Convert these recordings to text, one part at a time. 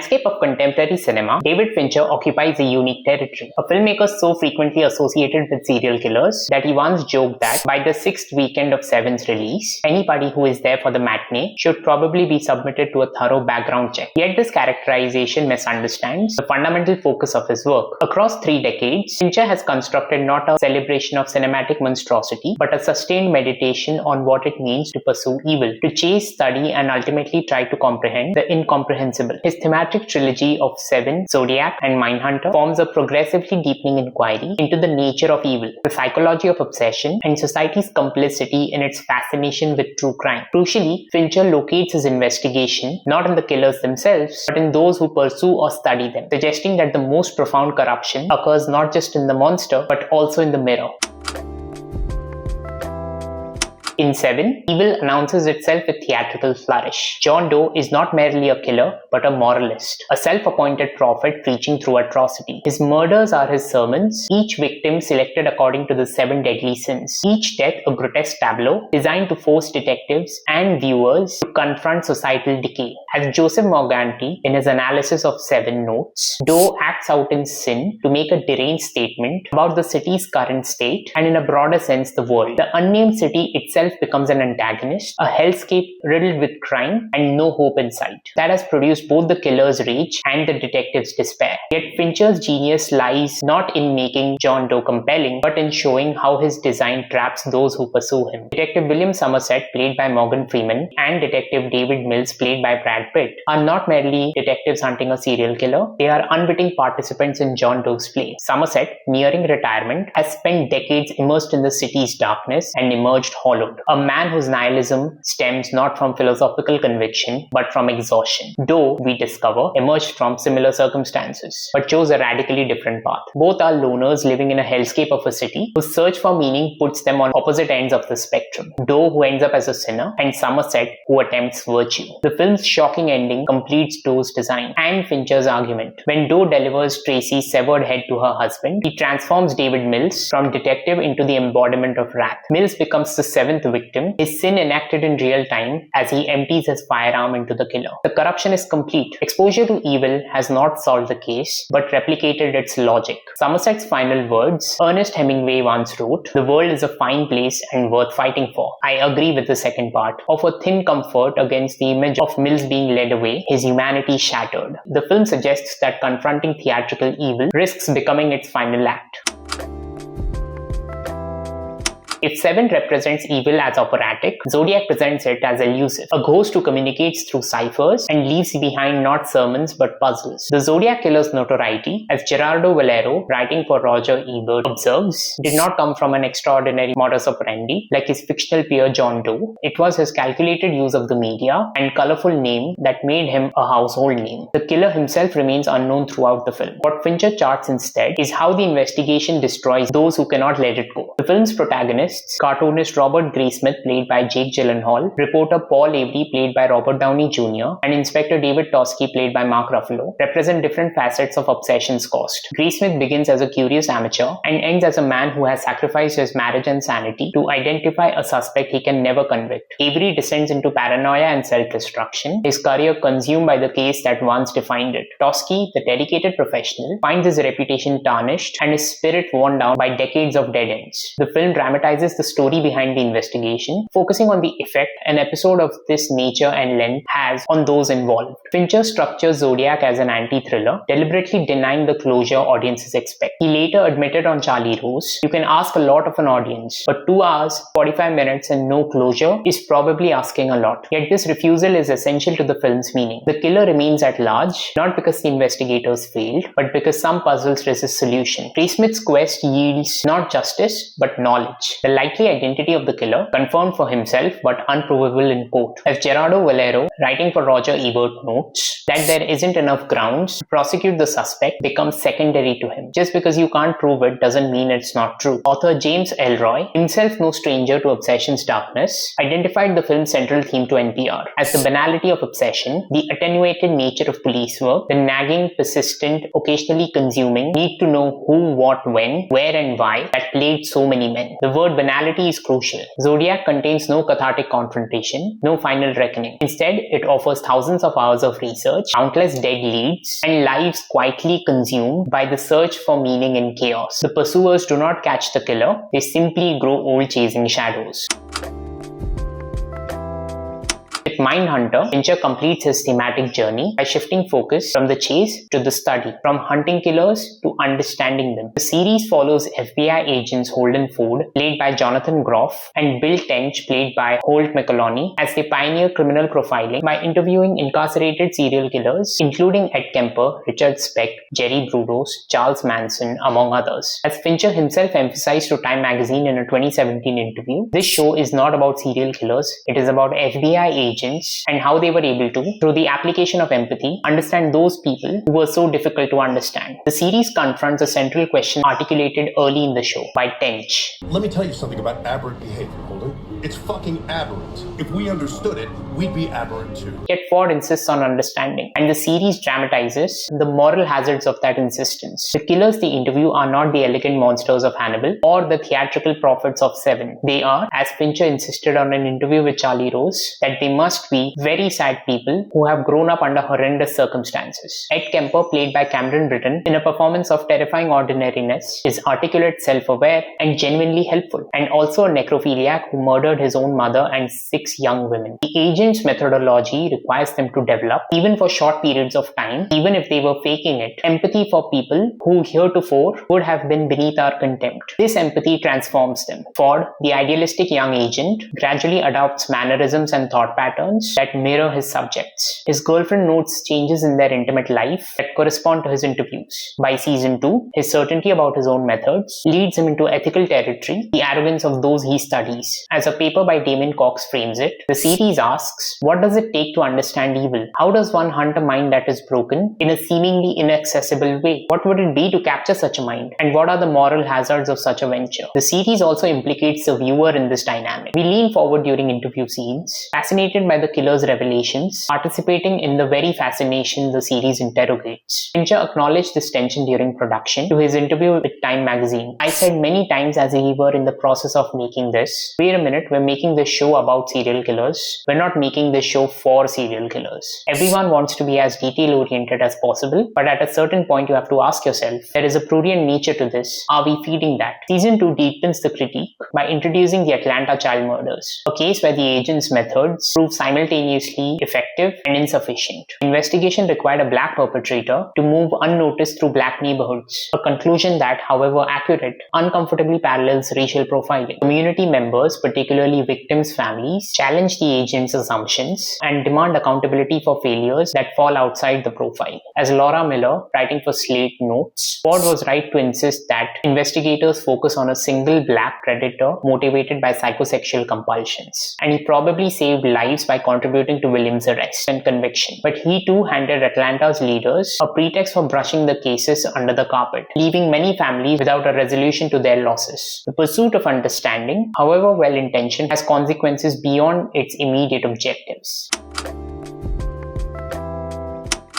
landscape of contemporary cinema, David Fincher occupies a unique territory. A filmmaker so frequently associated with serial killers that he once joked that by the sixth weekend of Seven's release, anybody who is there for the matinee should probably be submitted to a thorough background check. Yet this characterization misunderstands the fundamental focus of his work. Across 3 decades, Fincher has constructed not a celebration of cinematic monstrosity, but a sustained meditation on what it means to pursue evil, to chase, study, and ultimately try to comprehend the incomprehensible. His thematic trilogy of Seven, Zodiac, and Mindhunter forms a progressively deepening inquiry into the nature of evil, the psychology of obsession, and society's complicity in its fascination with true crime. Crucially, Fincher locates his investigation not in the killers themselves, but in those who pursue or study them, suggesting that the most profound corruption occurs not just in the monster, but also in the mirror. In Seven, evil announces itself with theatrical flourish. John Doe is not merely a killer, but a moralist, a self-appointed prophet preaching through atrocity. His murders are his sermons, each victim selected according to the 7 deadly sins, each death a grotesque tableau designed to force detectives and viewers to confront societal decay. As Joseph Morganti, in his analysis of Seven, notes, Doe acts out in sin to make a deranged statement about the city's current state and, in a broader sense, the world. The unnamed city itself becomes an antagonist, a hellscape riddled with crime and no hope in sight. That has produced both the killer's rage and the detective's despair. Yet Fincher's genius lies not in making John Doe compelling, but in showing how his design traps those who pursue him. Detective William Somerset, played by Morgan Freeman, and Detective David Mills, played by Brad Pitt, are not merely detectives hunting a serial killer, they are unwitting participants in John Doe's play. Somerset, nearing retirement, has spent decades immersed in the city's darkness and emerged hollowed. A man whose nihilism stems not from philosophical conviction, but from exhaustion. Doe, we discover, emerged from similar circumstances, but chose a radically different path. Both are loners living in a hellscape of a city whose search for meaning puts them on opposite ends of the spectrum. Doe, who ends up as a sinner, and Somerset, who attempts virtue. The film's shocking ending completes Doe's design and Fincher's argument. When Doe delivers Tracy's severed head to her husband, he transforms David Mills from detective into the embodiment of wrath. Mills becomes the 7th victim, his sin enacted in real time as he empties his firearm into the killer. The corruption is complete. Exposure to evil has not solved the case, but replicated its logic. Somerset's final words, Ernest Hemingway once wrote, "The world is a fine place and worth fighting for." I agree with the second part, of a thin comfort against the image of Mills being led away, his humanity shattered. The film suggests that confronting theatrical evil risks becoming its final act. If Seven represents evil as operatic, Zodiac presents it as elusive, a ghost who communicates through ciphers and leaves behind not sermons but puzzles. The Zodiac killer's notoriety, as Gerardo Valero, writing for Roger Ebert, observes, did not come from an extraordinary modus operandi like his fictional peer John Doe. It was his calculated use of the media and colorful name that made him a household name. The killer himself remains unknown throughout the film. What Fincher charts instead is how the investigation destroys those who cannot let it go. The film's protagonist, cartoonist Robert Graysmith, played by Jake Gyllenhaal, reporter Paul Avery, played by Robert Downey Jr., and Inspector David Toschi, played by Mark Ruffalo, represent different facets of obsession's cost. Graysmith begins as a curious amateur and ends as a man who has sacrificed his marriage and sanity to identify a suspect he can never convict. Avery descends into paranoia and self-destruction, his career consumed by the case that once defined it. Toschi, the dedicated professional, finds his reputation tarnished and his spirit worn down by decades of dead ends. The film dramatizes the story behind the investigation, focusing on the effect an episode of this nature and length has on those involved. Fincher structures Zodiac as an anti-thriller, deliberately denying the closure audiences expect. He later admitted on Charlie Rose, "You can ask a lot of an audience, but 2 hours, 45 minutes and no closure is probably asking a lot." Yet this refusal is essential to the film's meaning. The killer remains at large, not because the investigators failed, but because some puzzles resist solution. Graysmith's quest yields not justice, but knowledge. The likely identity of the killer, confirmed for himself but unprovable in court. As Gerardo Valero, writing for Roger Ebert, notes, that there isn't enough grounds to prosecute the suspect becomes secondary to him. Just because you can't prove it doesn't mean it's not true. Author James Ellroy, himself no stranger to obsession's darkness, identified the film's central theme to NPR as the banality of obsession, the attenuated nature of police work, the nagging, persistent, occasionally consuming need to know who, what, when, where and why that plagued so many men. The word banality is crucial. Zodiac contains no cathartic confrontation, no final reckoning. Instead, it offers thousands of hours of research, countless dead leads, and lives quietly consumed by the search for meaning in chaos. The pursuers do not catch the killer, they simply grow old chasing shadows. With Mindhunter, Fincher completes his thematic journey by shifting focus from the chase to the study, from hunting killers to understanding them. The series follows FBI agents Holden Ford, played by Jonathan Groff, and Bill Tench, played by Holt McCallany, as they pioneer criminal profiling by interviewing incarcerated serial killers, including Ed Kemper, Richard Speck, Jerry Brudos, Charles Manson, among others. As Fincher himself emphasized to Time magazine in a 2017 interview, this show is not about serial killers, it is about FBI agents and how they were able to, through the application of empathy, understand those people who were so difficult to understand. The series confronts a central question articulated early in the show by Tench. Let me tell you something about aberrant behavior, Holden. It's fucking aberrant. If we understood it, we'd be aberrant too. Yet Ford insists on understanding, and the series dramatizes the moral hazards of that insistence. The killers they interview are not the elegant monsters of Hannibal or the theatrical prophets of Seven. They are, as Fincher insisted on an interview with Charlie Rose, that they must be very sad people who have grown up under horrendous circumstances. Ed Kemper, played by Cameron Britton, in a performance of terrifying ordinariness, is articulate, self-aware, and genuinely helpful, and also a necrophiliac who murdered his own mother and 6 young women. The agent's methodology requires them to develop, even for short periods of time, even if they were faking it, empathy for people who heretofore would have been beneath our contempt. This empathy transforms them. Ford, the idealistic young agent, gradually adopts mannerisms and thought patterns that mirror his subjects. His girlfriend notes changes in their intimate life that correspond to his interviews. By season 2, his certainty about his own methods leads him into ethical territory, the arrogance of those he studies. As a paper by Damon Cox frames it, the series asks, what does it take to understand evil? How does one hunt a mind that is broken in a seemingly inaccessible way? What would it be to capture such a mind? And what are the moral hazards of such a venture? The series also implicates the viewer in this dynamic. We lean forward during interview scenes, fascinated by the killer's revelations, participating in the very fascination the series interrogates. Fincher acknowledged this tension during production to his interview with Time magazine. I said many times as we were in the process of making this, wait a minute, we're making this show about serial killers. We're not making this show for serial killers. Everyone wants to be as detail-oriented as possible, but at a certain point you have to ask yourself, there is a prurient nature to this. Are we feeding that? Season 2 deepens the critique by introducing the Atlanta child murders, a case where the agent's methods prove simultaneously effective and insufficient. Investigation required a black perpetrator to move unnoticed through black neighborhoods, a conclusion that, however accurate, uncomfortably parallels racial profiling. Community members, particularly victims' families, challenge the agent's assumptions and demand accountability for failures that fall outside the profile. As Laura Miller, writing for Slate, notes, Ford was right to insist that investigators focus on a single black predator motivated by psychosexual compulsions, and he probably saved lives by contributing to Williams' arrest and conviction. But he too handed Atlanta's leaders a pretext for brushing the cases under the carpet, leaving many families without a resolution to their losses. The pursuit of understanding, however well-intentioned, has consequences beyond its immediate objectives.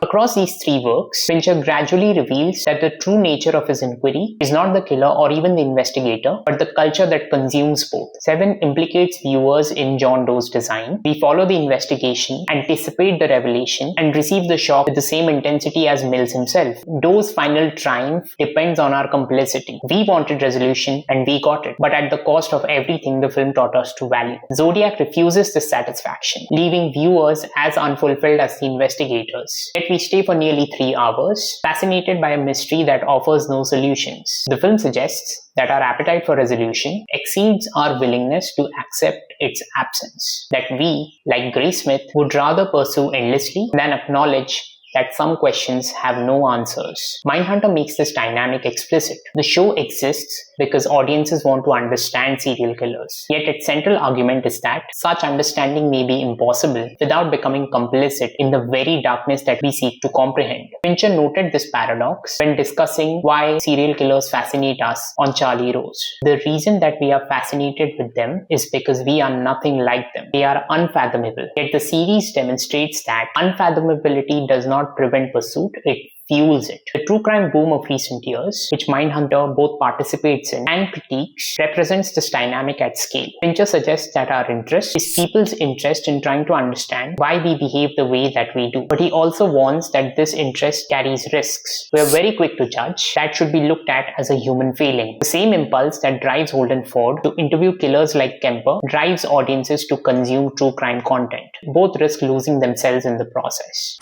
Across these 3 works, Fincher gradually reveals that the true nature of his inquiry is not the killer or even the investigator, but the culture that consumes both. Seven implicates viewers in John Doe's design. We follow the investigation, anticipate the revelation, and receive the shock with the same intensity as Mills himself. Doe's final triumph depends on our complicity. We wanted resolution and we got it, but at the cost of everything the film taught us to value. Zodiac refuses this satisfaction, leaving viewers as unfulfilled as the investigators. Yet we stay for nearly 3 hours, fascinated by a mystery that offers no solutions. The film suggests that our appetite for resolution exceeds our willingness to accept its absence, that we, like Grace Smith, would rather pursue endlessly than acknowledge that some questions have no answers. Mindhunter makes this dynamic explicit. The show exists because audiences want to understand serial killers. Yet its central argument is that such understanding may be impossible without becoming complicit in the very darkness that we seek to comprehend. Fincher noted this paradox when discussing why serial killers fascinate us on Charlie Rose. The reason that we are fascinated with them is because we are nothing like them. They are unfathomable. Yet the series demonstrates that unfathomability does not prevent pursuit, it fuels it. The true crime boom of recent years, which Mindhunter both participates in and critiques, represents this dynamic at scale. Fincher suggests that our interest is people's interest in trying to understand why we behave the way that we do. But he also warns that this interest carries risks. We are very quick to judge. That should be looked at as a human failing. The same impulse that drives Holden Ford to interview killers like Kemper drives audiences to consume true crime content. Both risk losing themselves in the process.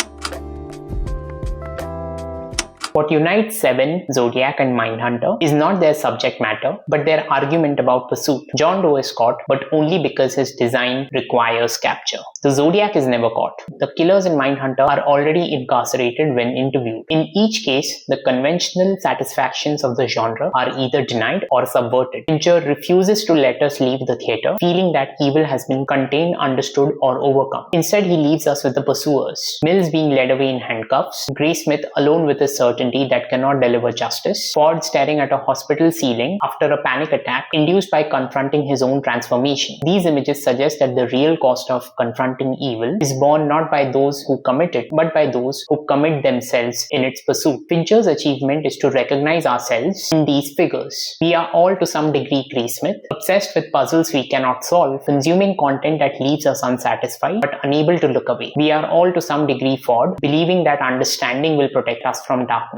What unites Seven, Zodiac and Mindhunter is not their subject matter, but their argument about pursuit. John Doe is caught, but only because his design requires capture. The Zodiac is never caught. The killers in Mindhunter are already incarcerated when interviewed. In each case, the conventional satisfactions of the genre are either denied or subverted. Fincher refuses to let us leave the theater, feeling that evil has been contained, understood or overcome. Instead, he leaves us with the pursuers. Mills being led away in handcuffs, Graysmith alone with his certainty that cannot deliver justice, Ford staring at a hospital ceiling after a panic attack induced by confronting his own transformation. These images suggest that the real cost of confronting evil is borne not by those who commit it, but by those who commit themselves in its pursuit. Fincher's achievement is to recognize ourselves in these figures. We are all to some degree Graysmith, obsessed with puzzles we cannot solve, consuming content that leaves us unsatisfied but unable to look away. We are all to some degree Ford, believing that understanding will protect us from darkness,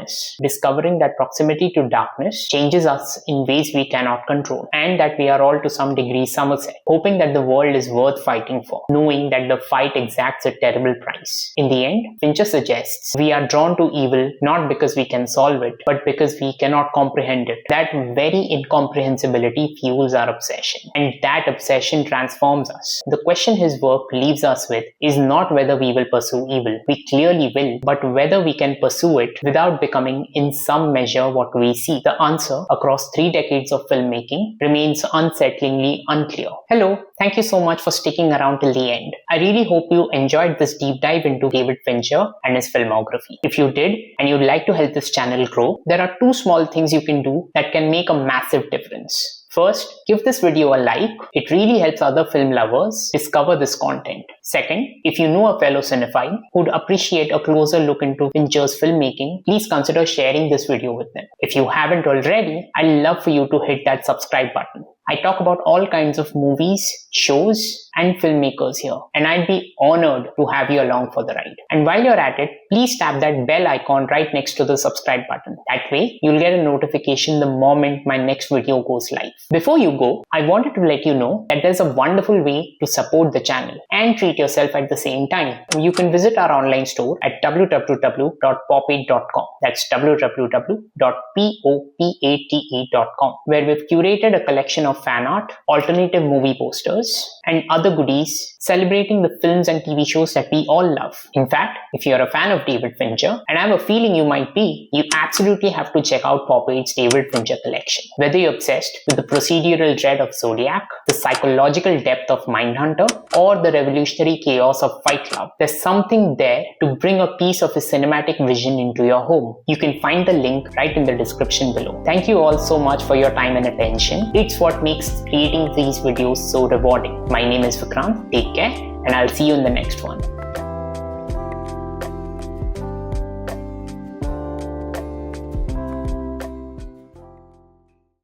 discovering that proximity to darkness changes us in ways we cannot control, and that we are all to some degree Somerset, hoping that the world is worth fighting for, knowing that the fight exacts a terrible price. In the end, Fincher suggests we are drawn to evil not because we can solve it, but because we cannot comprehend it. That very incomprehensibility fuels our obsession, and that obsession transforms us. The question his work leaves us with is not whether we will pursue evil. We clearly will, but whether we can pursue it without becoming in some measure what we see. The answer across 3 decades of filmmaking remains unsettlingly unclear. Hello, thank you so much for sticking around till the end. I really hope you enjoyed this deep dive into David Fincher and his filmography. If you did and you'd like to help this channel grow, there are 2 small things you can do that can make a massive difference. First, give this video a like. It really helps other film lovers discover this content. Second, if you know a fellow cinephile who'd appreciate a closer look into Fincher's filmmaking, please consider sharing this video with them. If you haven't already, I'd love for you to hit that subscribe button. I talk about all kinds of movies, shows, and filmmakers here, and I'd be honored to have you along for the ride. And while you're at it, please tap that bell icon right next to the subscribe button. That way, you'll get a notification the moment my next video goes live. Before you go, I wanted to let you know that there's a wonderful way to support the channel and treat yourself at the same time. You can visit our online store at www.popate.com. That's www.popate.com, where we've curated a collection of fan art, alternative movie posters, and other goodies celebrating the films and TV shows that we all love. In fact, if you're a fan of David Fincher, and I have a feeling you might be, you absolutely have to check out Popate's David Fincher collection. Whether you're obsessed with the procedural dread of Zodiac, the psychological depth of Mindhunter, or the revolutionary chaos of Fight Club, there's something there to bring a piece of his cinematic vision into your home. You can find the link right in the description below. Thank you all so much for your time and attention. It's what makes creating these videos so rewarding. My name is Vikrant. Take care, and I'll see you in the next one.